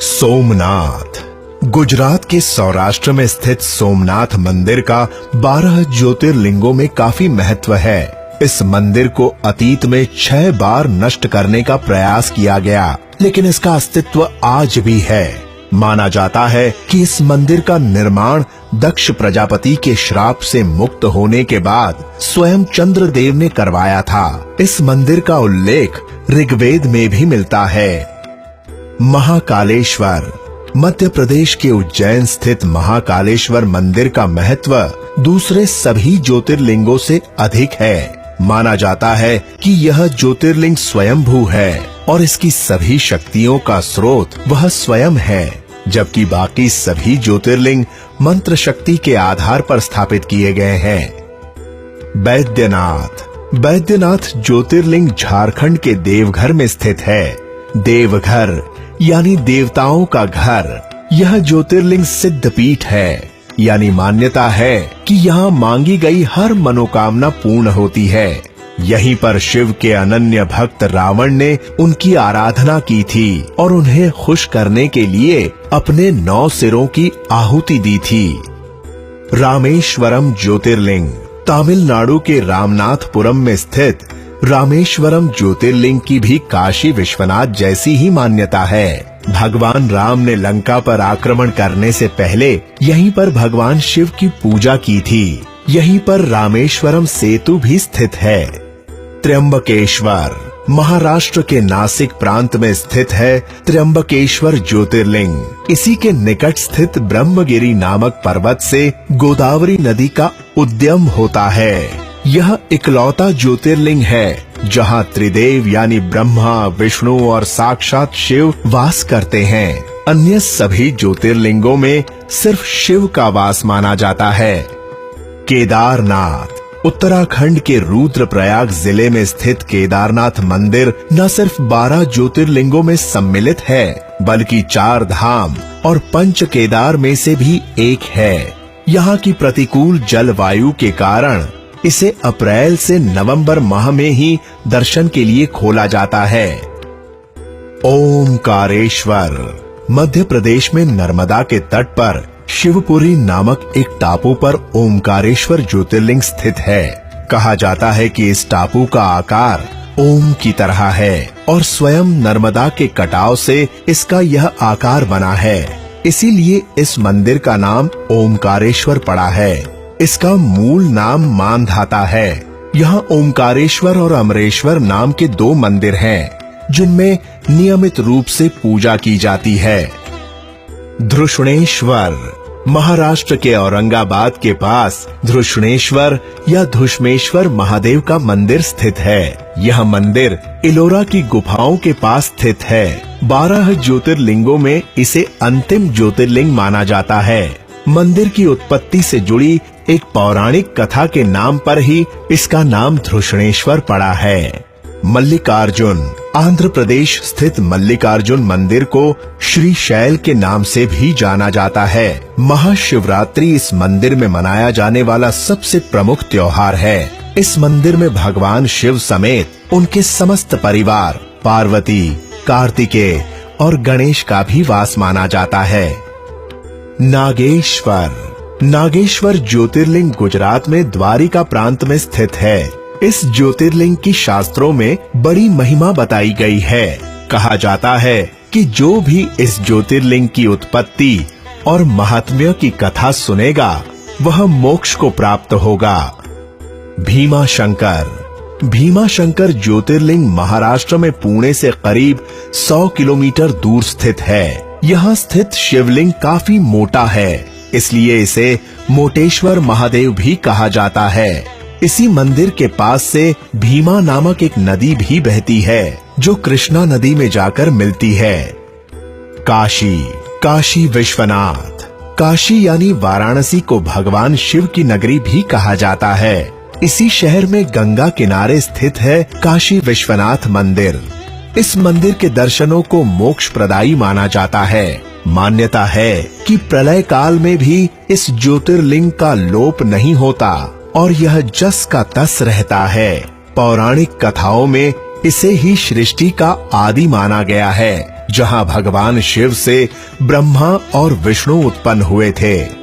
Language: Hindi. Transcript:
सोमनाथ गुजरात के सौराष्ट्र में स्थित सोमनाथ मंदिर का 12 ज्योतिर्लिंगों में काफी महत्व है। इस मंदिर को अतीत में 6 बार नष्ट करने का प्रयास किया गया, लेकिन इसका अस्तित्व आज भी है। माना जाता है कि इस मंदिर का निर्माण दक्ष प्रजापति के श्राप से मुक्त होने के बाद स्वयं चंद्रदेव ने करवाया था। इस मंदिर का उल्लेख ऋग्वेद में भी मिलता है। महाकालेश्वर मध्य प्रदेश के उज्जैन स्थित महाकालेश्वर मंदिर का महत्व दूसरे सभी ज्योतिर्लिंगों से अधिक है। माना जाता है कि यह ज्योतिर्लिंग स्वयंभू है और इसकी सभी शक्तियों का स्रोत वह स्वयं है, जबकि बाकी सभी ज्योतिर्लिंग मंत्र शक्ति के आधार पर स्थापित किए गए हैं। बैद्यनाथ ज्योतिर्लिंग झारखंड के देवघर में स्थित है। देवघर यानी देवताओं का घर। यह ज्योतिर्लिंग सिद्ध पीठ है, यानी मान्यता है कि यहाँ मांगी गई हर मनोकामना पूर्ण होती है। यहीं पर शिव के अनन्य भक्त रावण ने उनकी आराधना की थी और उन्हें खुश करने के लिए अपने 9 सिरों की आहुति दी थी। रामेश्वरम ज्योतिर्लिंग तमिलनाडु के रामनाथपुरम में स्थित रामेश्वरम ज्योतिर्लिंग की भी काशी विश्वनाथ जैसी ही मान्यता है। भगवान राम ने लंका पर आक्रमण करने से पहले यहीं पर भगवान शिव की पूजा की थी। यहीं पर रामेश्वरम सेतु भी स्थित है। त्र्यंबकेश्वर महाराष्ट्र के नासिक प्रांत में स्थित है। त्र्यंबकेश्वर ज्योतिर्लिंग इसी के निकट स्थित ब्रह्मगिरी नामक पर्वत से गोदावरी नदी का उद्गम होता है। यह इकलौता ज्योतिर्लिंग है जहाँ त्रिदेव यानी ब्रह्मा, विष्णु और साक्षात शिव वास करते हैं। अन्य सभी ज्योतिर्लिंगों में सिर्फ शिव का वास माना जाता है। केदारनाथ उत्तराखंड के रुद्रप्रयाग जिले में स्थित केदारनाथ मंदिर न सिर्फ 12 ज्योतिर्लिंगों में सम्मिलित है, बल्कि 4 धाम और 5 केदार में से भी एक है। यहाँ की प्रतिकूल जलवायु के कारण इसे अप्रैल से नवंबर माह में ही दर्शन के लिए खोला जाता है। ओमकारेश्वर मध्य प्रदेश में नर्मदा के तट पर शिवपुरी नामक एक टापू पर ओमकारेश्वर ज्योतिर्लिंग स्थित है। कहा जाता है कि इस टापू का आकार ओम की तरह है और स्वयं नर्मदा के कटाव से इसका यह आकार बना है। इसीलिए इस मंदिर का नाम ओमकारेश्वर पड़ा है। इसका मूल नाम मानधाता है। यहाँ ओमकारेश्वर और अमरेश्वर नाम के 2 मंदिर हैं, जिनमें नियमित रूप से पूजा की जाती है। धृष्णेश्वर महाराष्ट्र के औरंगाबाद के पास धृष्णेश्वर या धुष्मेश्वर महादेव का मंदिर स्थित है। यह मंदिर इलोरा की गुफाओं के पास स्थित है। 12 ज्योतिर्लिंगों में इसे अंतिम ज्योतिर्लिंग माना जाता है। मंदिर की उत्पत्ति से जुड़ी एक पौराणिक कथा के नाम पर ही इसका नाम धृष्णेश्वर पड़ा है। मल्लिकार्जुन आंध्र प्रदेश स्थित मल्लिकार्जुन मंदिर को श्री शैल के नाम से भी जाना जाता है। महाशिवरात्रि इस मंदिर में मनाया जाने वाला सबसे प्रमुख त्योहार है। इस मंदिर में भगवान शिव समेत उनके समस्त परिवार, पार्वती, कार्तिकेय और गणेश का भी वास माना जाता है। नागेश्वर ज्योतिर्लिंग गुजरात में द्वारिका प्रांत में स्थित है। इस ज्योतिर्लिंग की शास्त्रों में बड़ी महिमा बताई गई है। कहा जाता है कि जो भी इस ज्योतिर्लिंग की उत्पत्ति और महात्म्य की कथा सुनेगा वह मोक्ष को प्राप्त होगा। भीमाशंकर ज्योतिर्लिंग महाराष्ट्र में पुणे से करीब 100 किलोमीटर दूर स्थित है। यहाँ स्थित शिवलिंग काफी मोटा है, इसलिए इसे मोटेश्वर महादेव भी कहा जाता है। इसी मंदिर के पास से भीमा नामक एक नदी भी बहती है, जो कृष्णा नदी में जाकर मिलती है। काशी विश्वनाथ काशी यानी वाराणसी को भगवान शिव की नगरी भी कहा जाता है। इसी शहर में गंगा किनारे स्थित है काशी विश्वनाथ मंदिर। इस मंदिर के दर्शनों को मोक्ष प्रदायी माना जाता है। मान्यता है कि प्रलय काल में भी इस ज्योतिर्लिंग का लोप नहीं होता और यह जस का तस रहता है। पौराणिक कथाओं में इसे ही सृष्टि का आदि माना गया है। जहां भगवान शिव से ब्रह्मा और विष्णु उत्पन्न हुए थे।